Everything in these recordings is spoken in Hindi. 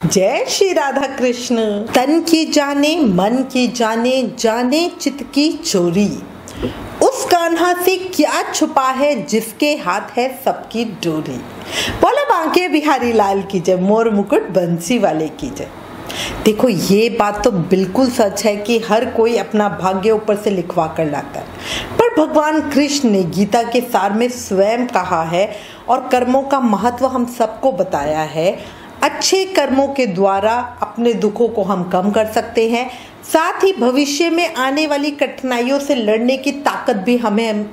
जय श्री राधा कृष्ण। तन की जाने मन की जाने, जाने चित्त की चोरी। उस कान्हा से क्या छुपा है जिसके हाथ है सबकी डोरी। बोला बांके बिहारी लाल की जय, मोर मुकुट बंसी वाले की जय। देखो ये बात तो बिल्कुल सच है कि हर कोई अपना भाग्य ऊपर से लिखवा कर लाता है, पर भगवान कृष्ण ने गीता के सार में स्वयं कहा है और कर्मों का महत्व हम सबको बताया है। अच्छे कर्मों के द्वारा अपने दुखों को हम कम कर सकते हैं, साथ ही भविष्य में आने वाली कठिनाइयों से लड़ने की ताकत भी हमें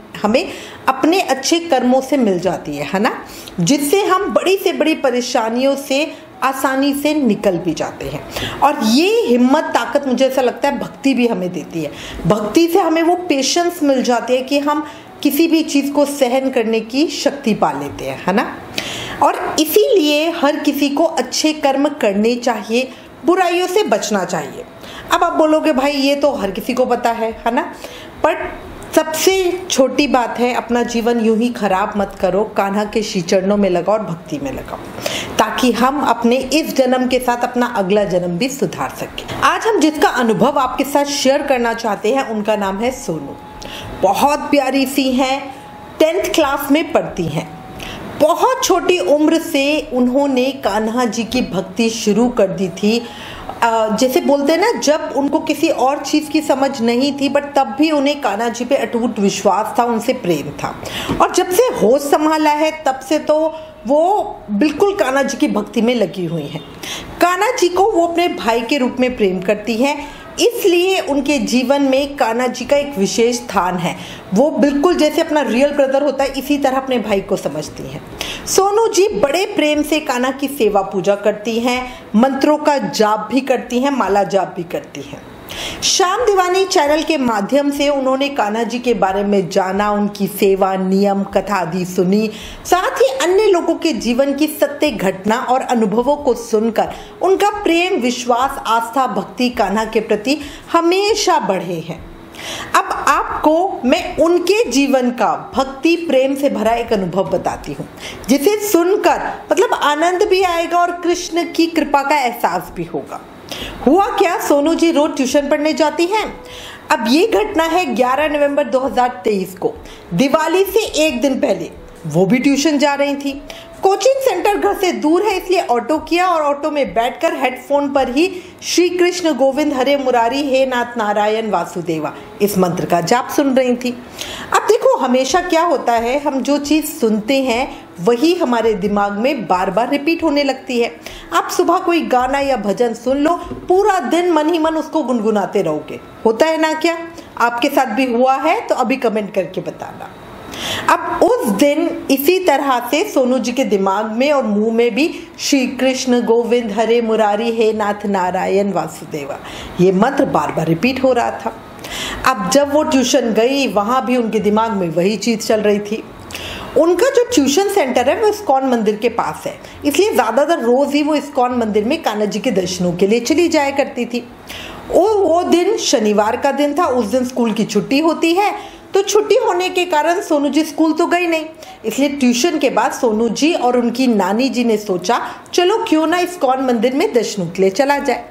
अपने अच्छे कर्मों से मिल जाती है ना, जिससे हम बड़ी से बड़ी परेशानियों से आसानी से निकल भी जाते हैं। और ये हिम्मत ताकत मुझे ऐसा लगता है भक्ति भी हमें देती है। भक्ति से हमें वो पेशेंस मिल जाती है कि हम किसी भी चीज़ को सहन करने की शक्ति पा लेते हैं, है ना। और इसीलिए हर किसी को अच्छे कर्म करने चाहिए, बुराइयों से बचना चाहिए। अब आप बोलोगे भाई ये तो हर किसी को पता है ना, पर सबसे छोटी बात है अपना जीवन यूं ही खराब मत करो, कान्हा के श्री चरणों में लगाओ और भक्ति में लगाओ, ताकि हम अपने इस जन्म के साथ अपना अगला जन्म भी सुधार सकें। आज हम जिसका अनुभव आपके साथ शेयर करना चाहते हैं उनका नाम है सोनू। बहुत प्यारी सी हैं, 10th क्लास में पढ़ती हैं। बहुत छोटी उम्र से उन्होंने कान्हा जी की भक्ति शुरू कर दी थी। जैसे बोलते हैं ना, जब उनको किसी और चीज़ की समझ नहीं थी बट तब भी उन्हें कान्हा जी पे अटूट विश्वास था, उनसे प्रेम था। और जब से होश संभाला है तब से तो वो बिल्कुल कान्हा जी की भक्ति में लगी हुई हैं। कान्हा जी को वो अपने भाई के रूप में प्रेम करती हैं, इसलिए उनके जीवन में कान्हा जी का एक विशेष स्थान है। वो बिल्कुल जैसे अपना रियल ब्रदर होता है इसी तरह अपने भाई को समझती हैं। सोनू जी बड़े प्रेम से कान्हा की सेवा पूजा करती हैं, मंत्रों का जाप भी करती हैं, माला जाप भी करती हैं। श्याम दीवानी चैनल के माध्यम से उन्होंने कान्हा जी के बारे में जाना, उनकी सेवा, नियम, कथा आदि सुनी। साथ ही अन्य लोगों के जीवन की सत्य घटना और अनुभवों को सुनकर उनका प्रेम, विश्वास, आस्था, भक्ति कान्हा के प्रति हमेशा बढ़े हैं। अब आपको मैं उनके जीवन का भक्ति प्रेम से भरा एक अनुभव बताती हूँ, जिसे सुनकर मतलब आनंद भी आएगा और कृष्ण की कृपा का एहसास भी होगा। हुआ क्या, सोनू जी रोज ट्यूशन पढ़ने जाती हैं। अब ये घटना है 11 नवंबर 2023 को, दिवाली से एक दिन पहले वो भी ट्यूशन जा रही थी। कोचिंग सेंटर घर से दूर है, इसलिए ऑटो किया और ऑटो में बैठकर हेडफोन पर ही श्री कृष्ण गोविंद हरे मुरारी हे नाथ नारायण वासुदेवा इस मंत्र का जाप सुन रही थी। अब देखो हमेशा क्या होता है, हम जो चीज़ सुनते हैं वही हमारे दिमाग में बार बार रिपीट होने लगती है। आप सुबह कोई गाना या भजन सुन लो, पूरा दिन मन ही मन उसको गुनगुनाते रहोगे। होता है ना, क्या आपके साथ भी हुआ है? तो अभी कमेंट करके बताना। अब उस दिन इसी तरह से सोनू जी के दिमाग में और मुंह में भी श्री कृष्ण गोविंद हरे मुरारी हे नाथ नारायण वासुदेवा ये मंत्र बार बार रिपीट हो रहा था। अब जब वो ट्यूशन गई वहां भी उनके दिमाग में वही चीज चल रही थी। उनका जो ट्यूशन सेंटर है वो इस्कॉन मंदिर के पास है, इसलिए ज़्यादातर रोज़ ही वो इस्कॉन मंदिर में कान्हा जी के दर्शनों के लिए चली जाया करती थी। वो दिन शनिवार का दिन था, उस दिन स्कूल की छुट्टी होती है, तो छुट्टी होने के कारण सोनू जी स्कूल तो गई नहीं, इसलिए ट्यूशन के बाद सोनू जी और उनकी नानी जी ने सोचा चलो क्यों ना इस्कॉन मंदिर में दर्शनों के लिए चला जाए।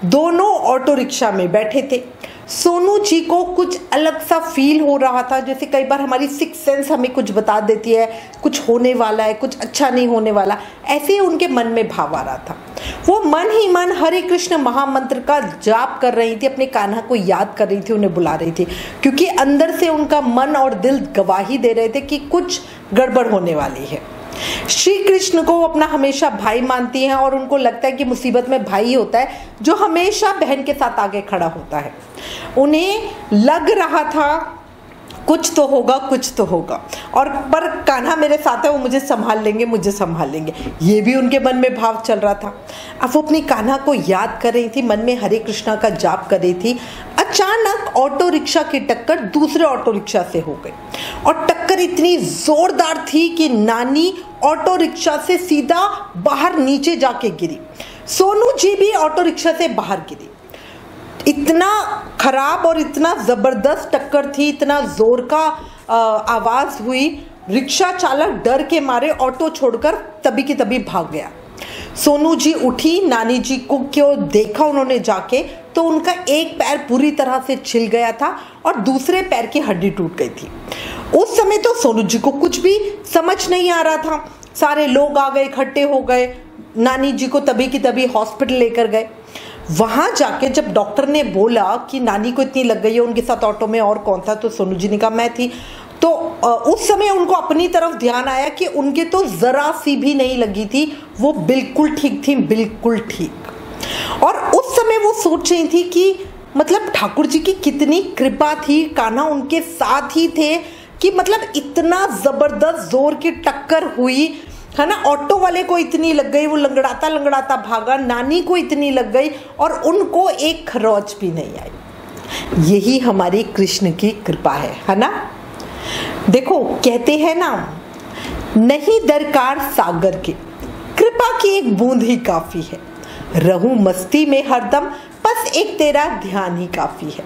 दोनों ऑटो रिक्शा में बैठे थे। सोनू जी को कुछ अलग सा फील हो रहा था, जैसे कई बार हमारी सिक्स सेंस हमें कुछ बता देती है, कुछ होने वाला है, कुछ अच्छा नहीं होने वाला, ऐसे ही उनके मन में भाव आ रहा था। वो मन ही मन हरे कृष्ण महामंत्र का जाप कर रही थी, अपने कान्हा को याद कर रही थी, उन्हें बुला रही थी, क्योंकि अंदर से उनका मन और दिल गवाही दे रहे थे कि कुछ गड़बड़ होने वाली है। श्री कृष्ण को वो अपना हमेशा भाई मानती हैं और उनको लगता है कि मुसीबत में भाई होता है जो हमेशा बहन के साथ आगे खड़ा होता है। उन्हें लग रहा था कुछ तो होगा, कुछ तो होगा, और पर कान्हा मेरे साथ है, वो मुझे संभाल लेंगे, मुझे संभाल लेंगे, ये भी उनके मन में भाव चल रहा था। अब वो अपनी कान्हा को याद कर रही थी, मन में हरे कृष्णा का जाप कर रही थी। अचानक ऑटो रिक्शा की टक्कर दूसरे ऑटो रिक्शा से हो गई और टक्कर इतनी जोरदार थी कि नानी ऑटो रिक्शा से सीधा बाहर नीचे जाके गिरी। सोनू जी भी ऑटो रिक्शा से बाहर गिरी। इतना खराब और इतना ज़बरदस्त टक्कर थी, इतना ज़ोर का आवाज़ हुई, रिक्शा चालक डर के मारे ऑटो छोड़कर तभी की तभी भाग गया। सोनू जी उठी, नानी जी को क्यों देखा उन्होंने जाके तो उनका एक पैर पूरी तरह से छिल गया था और दूसरे पैर की हड्डी टूट गई थी। उस समय तो सोनू जी को कुछ भी समझ नहीं आ रहा था। सारे लोग आ गए, इकट्ठे हो गए, नानी जी को तभी की तभी हॉस्पिटल लेकर गए। वहां जाके जब डॉक्टर ने बोला कि नानी को इतनी लग गई है, उनके साथ ऑटो में और कौन था, तो सोनू जी ने कहा मैं थी। तो उस समय उनको अपनी तरफ ध्यान आया कि उनके तो जरा सी भी नहीं लगी थी, वो बिल्कुल ठीक थी, बिल्कुल ठीक। और उस समय वो सोच रही थी कि मतलब ठाकुर जी की कितनी कृपा थी, कान्हा उनके साथ ही थे कि मतलब इतना जबरदस्त जोर की टक्कर हुई है ना। ऑटो वाले को इतनी लग गई, वो लंगड़ाता लंगड़ाता भागा, नानी को इतनी लग गई और उनको एक खरोच भी नहीं आई। यही हमारी कृष्ण की कृपा है ना। देखो कहते हैं ना, नहीं दरकार सागर की, कृपा की एक बूंद ही काफी है। रहूं मस्ती में हरदम, बस एक तेरा ध्यान ही काफी है।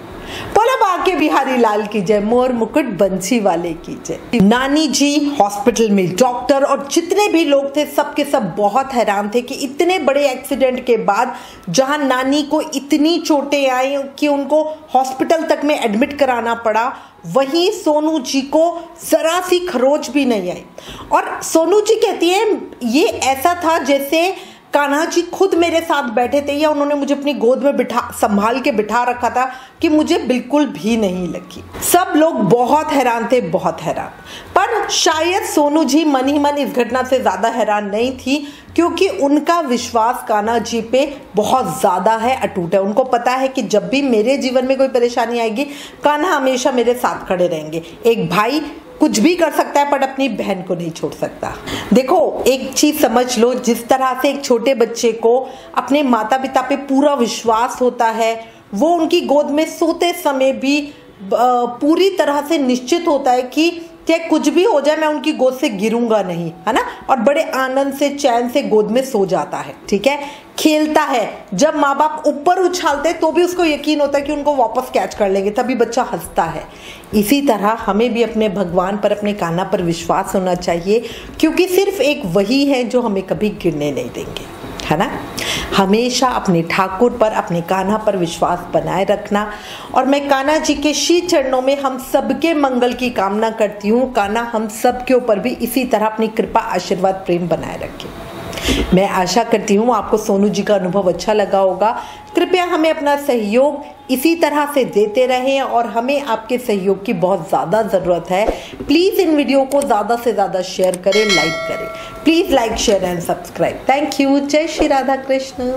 बोला बाके बिहारी लाल की जय, मोर मुकुट बंसी वाले की जय। नानी जी हॉस्पिटल में, डॉक्टर और जितने भी लोग थे सबके सब बहुत हैरान थे कि इतने बड़े एक्सीडेंट के बाद जहां नानी को इतनी चोटें आई कि उनको हॉस्पिटल तक में एडमिट कराना पड़ा, वहीं सोनू जी को जरा सी खरोच भी नहीं आई। और सोनू जी कहती है ये ऐसा था जैसे कान्हा जी खुद मेरे साथ बैठे थे या उन्होंने मुझे अपनी गोद में संभाल के बिठा रखा था कि मुझे बिल्कुल भी नहीं लगी। सब लोग बहुत हैरान थे, बहुत हैरान। पर शायद सोनू जी मन ही मन इस घटना से ज्यादा हैरान नहीं थी, क्योंकि उनका विश्वास कान्हा जी पे बहुत ज्यादा है, अटूट है। उनको पता है कि जब भी मेरे जीवन में कोई परेशानी आएगी, कान्हा हमेशा मेरे साथ खड़े रहेंगे। एक भाई कुछ भी कर सकता है पर अपनी बहन को नहीं छोड़ सकता। देखो एक चीज समझ लो, जिस तरह से एक छोटे बच्चे को अपने माता पिता पे पूरा विश्वास होता है, वो उनकी गोद में सोते समय भी पूरी तरह से निश्चित होता है कि चाहे कुछ भी हो जाए मैं उनकी गोद से गिरूंगा नहीं, है ना। और बड़े आनंद से चैन से गोद में सो जाता है, ठीक है, खेलता है। जब माँ बाप ऊपर उछालते तो भी उसको यकीन होता है कि उनको वापस कैच कर लेंगे, तभी बच्चा हंसता है। इसी तरह हमें भी अपने भगवान पर, अपने कान्हा पर विश्वास होना चाहिए, क्योंकि सिर्फ एक वही है जो हमें कभी गिरने नहीं देंगे, है ना। हमेशा अपने ठाकुर पर, अपने कान्हा पर विश्वास बनाए रखना। और मैं कान्हा जी के श्री चरणों में हम सबके मंगल की कामना करती हूँ। कान्हा हम सब के ऊपर भी इसी तरह अपनी कृपा, आशीर्वाद, प्रेम बनाए रखे। मैं आशा करती हूँ आपको सोनू जी का अनुभव अच्छा लगा होगा। कृपया हमें अपना सहयोग इसी तरह से देते रहें और हमें आपके सहयोग की बहुत ज़्यादा ज़रूरत है। प्लीज़ इन वीडियो को ज़्यादा से ज़्यादा शेयर करें, लाइक करें। Please like, share and subscribe. Thank you. जय श्री राधा कृष्ण।